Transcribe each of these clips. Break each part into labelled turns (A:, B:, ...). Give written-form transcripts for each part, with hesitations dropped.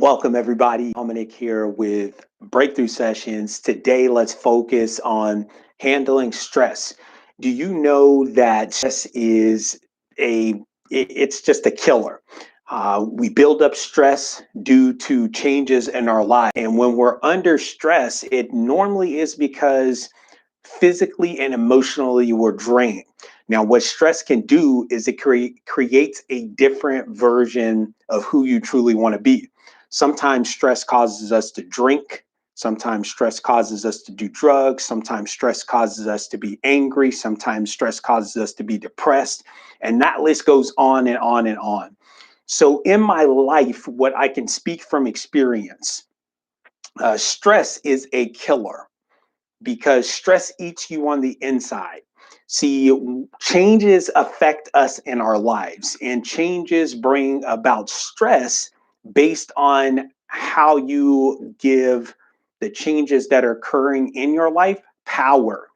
A: Welcome, everybody. Dominick here with Breakthrough Sessions. Today, let's focus on handling stress. Do you know that stress is it's just a killer? We build up stress due to changes in our life. And when we're under stress, it normally is because physically and emotionally we're drained. Now, what stress can do is it creates a different version of who you truly want to be. Sometimes stress causes us to drink. Sometimes stress causes us to do drugs. Sometimes stress causes us to be angry. Sometimes stress causes us to be depressed. And that list goes on and on and on. So in my life, what I can speak from experience, stress is a killer because stress eats you on the inside. See, changes affect us in our lives, and changes bring about stress based on how you give the changes that are occurring in your life power.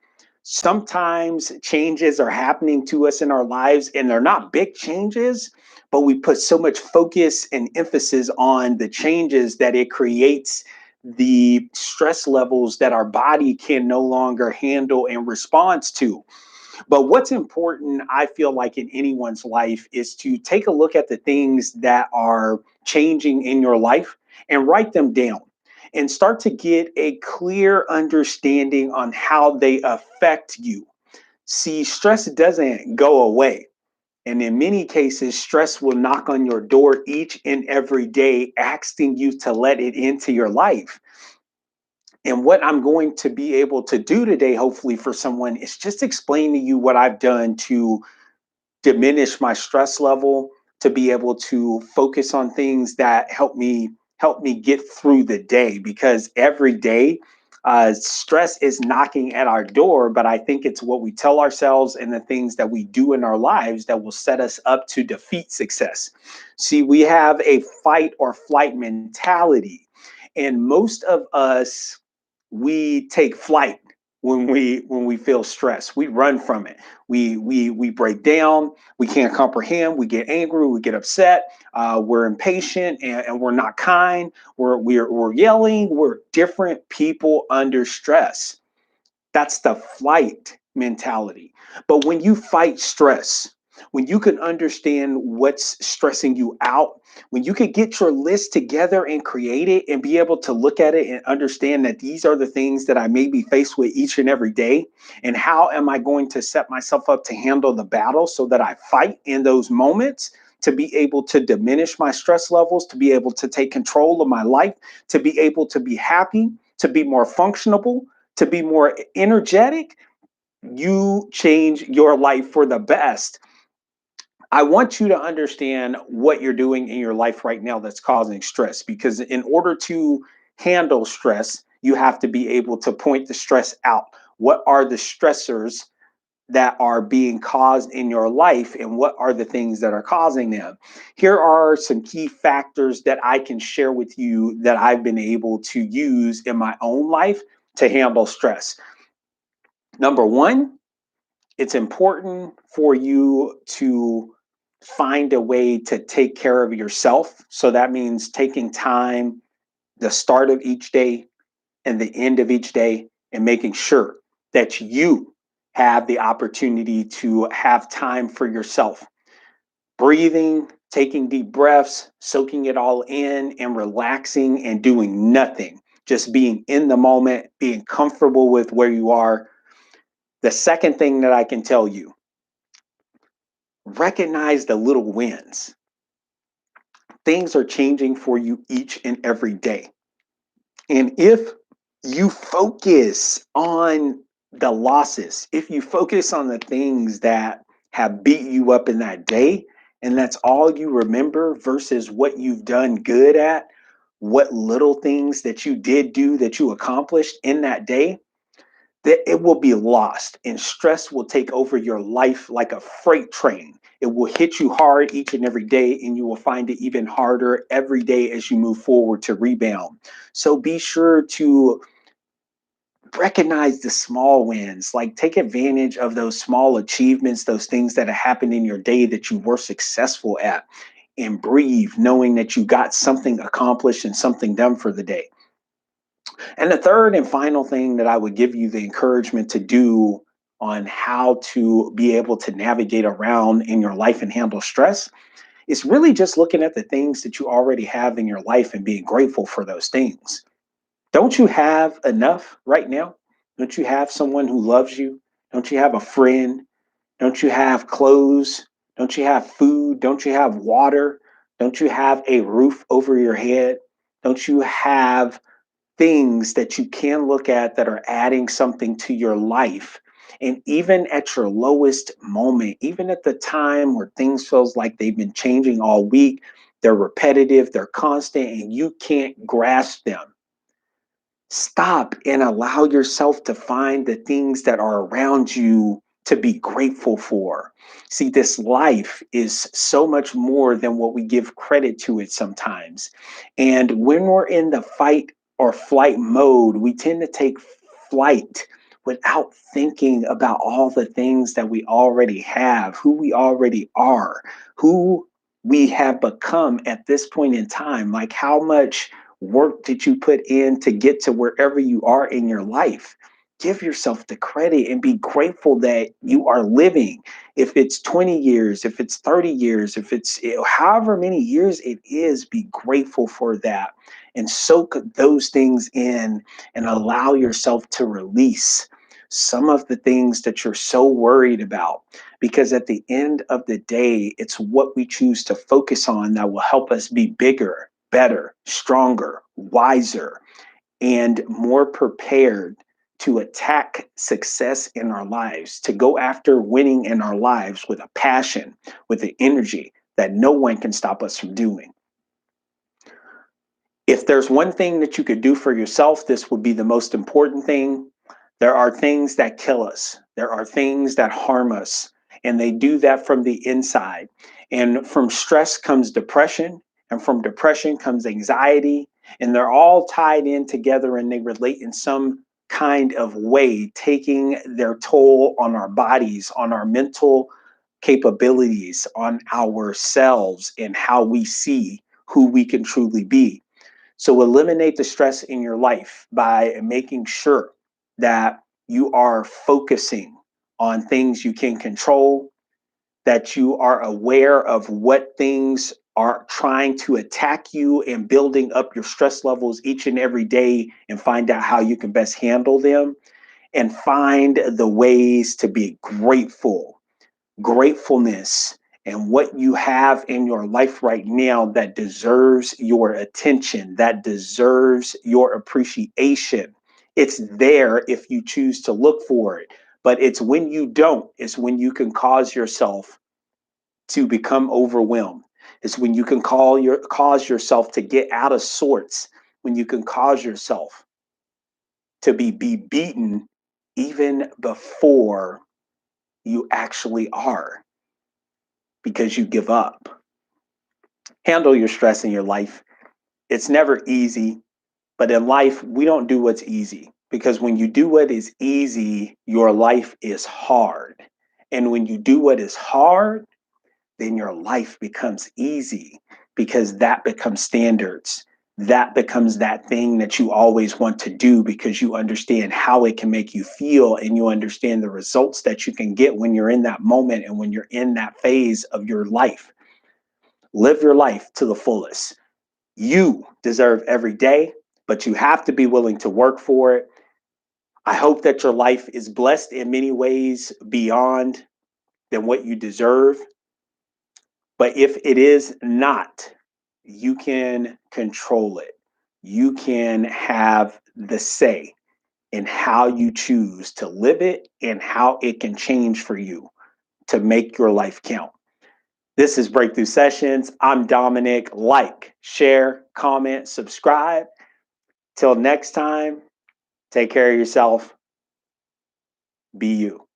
A: Sometimes changes are happening to us in our lives, and they're not big changes, but we put so much focus and emphasis on the changes that it creates the stress levels that our body can no longer handle and responds to. But what's important, I feel like, in anyone's life is to take a look at the things that are changing in your life and write them down and start to get a clear understanding on how they affect you. See, stress doesn't go away. And in many cases, stress will knock on your door each and every day, asking you to let it into your life. And what I'm going to be able to do today, hopefully for someone, is just explain to you what I've done to diminish my stress level, to be able to focus on things that help me get through the day. Because every day, stress is knocking at our door, but I think it's what we tell ourselves and the things that we do in our lives that will set us up to defeat success. See, we have a fight or flight mentality, and most of us, we take flight when we feel stress. We run from it. We break down. We can't comprehend. We get angry. We get upset. We're impatient and we're not kind. We're yelling. We're different people under stress. That's the flight mentality. But when you fight stress, when you can understand what's stressing you out, when you can get your list together and create it and be able to look at it and understand that these are the things that I may be faced with each and every day, and how am I going to set myself up to handle the battle so that I fight in those moments, to be able to diminish my stress levels, to be able to take control of my life, to be able to be happy, to be more functional, to be more energetic, you change your life for the best. I want you to understand what you're doing in your life right now that's causing stress, because in order to handle stress, you have to be able to point the stress out. What are the stressors that are being caused in your life, and what are the things that are causing them? Here are some key factors that I can share with you that I've been able to use in my own life to handle stress. Number one, it's important for you to find a way to take care of yourself. So that means taking time, the start of each day and the end of each day, and making sure that you have the opportunity to have time for yourself. Breathing, taking deep breaths, soaking it all in, and relaxing and doing nothing. Just being in the moment, being comfortable with where you are. The second thing that I can tell you, recognize the little wins. Things are changing for you each and every day. And if you focus on the losses, if you focus on the things that have beat you up in that day, and that's all you remember versus what you've done good at, what little things that you did do that you accomplished in that day, that it will be lost, and stress will take over your life like a freight train. It will hit you hard each and every day, and you will find it even harder every day as you move forward to rebound. So be sure to recognize the small wins, like take advantage of those small achievements, those things that have happened in your day that you were successful at. and breathe, knowing that you got something accomplished and something done for the day. And the third and final thing that I would give you the encouragement to do on how to be able to navigate around in your life and handle stress is really just looking at the things that you already have in your life and being grateful for those things. Don't you have enough right now? Don't you have someone who loves you? Don't you have a friend? Don't you have clothes? Don't you have food? Don't you have water? Don't you have a roof over your head? Don't you have things that you can look at that are adding something to your life? And even at your lowest moment, even at the time where things feels like they've been changing all week, they're repetitive, they're constant, and you can't grasp them, stop and allow yourself to find the things that are around you to be grateful for. See, this life is so much more than what we give credit to it sometimes. And when we're in the fight or flight mode, we tend to take flight without thinking about all the things that we already have, who we already are, who we have become at this point in time. Like, how much work did you put in to get to wherever you are in your life? Give yourself the credit and be grateful that you are living. If it's 20 years, if it's 30 years, if it's however many years it is, be grateful for that and soak those things in and allow yourself to release some of the things that you're so worried about. Because at the end of the day, it's what we choose to focus on that will help us be bigger, better, stronger, wiser, and more prepared to attack success in our lives, to go after winning in our lives with a passion, with the energy that no one can stop us from doing. If there's one thing that you could do for yourself, this would be the most important thing. There are things that kill us. There are things that harm us, and they do that from the inside. And from stress comes depression, and from depression comes anxiety, and they're all tied in together and they relate in some kind of way, taking their toll on our bodies, on our mental capabilities, on ourselves, and how we see who we can truly be. So eliminate the stress in your life by making sure that you are focusing on things you can control, that you are aware of what things are trying to attack you and building up your stress levels each and every day, and find out how you can best handle them, and find the ways to be grateful. Gratefulness and what you have in your life right now that deserves your attention, that deserves your appreciation. It's there if you choose to look for it. But it's when you don't, it's when you can cause yourself to become overwhelmed. It's when you can cause yourself to get out of sorts, when you can cause yourself to be beaten even before you actually are, because you give up. Handle your stress in your life. It's never easy, but in life, we don't do what's easy, because when you do what is easy, your life is hard. And when you do what is hard, then your life becomes easy, because that becomes standards. That becomes that thing that you always want to do, because you understand how it can make you feel and you understand the results that you can get when you're in that moment and when you're in that phase of your life. Live your life to the fullest. You deserve every day, but you have to be willing to work for it. I hope that your life is blessed in many ways beyond than what you deserve. But if it is not, you can control it. You can have the say in how you choose to live it and how it can change for you to make your life count. This is Breakthrough Sessions. I'm Dominick. Like, share, comment, subscribe. Till next time, take care of yourself. Be you.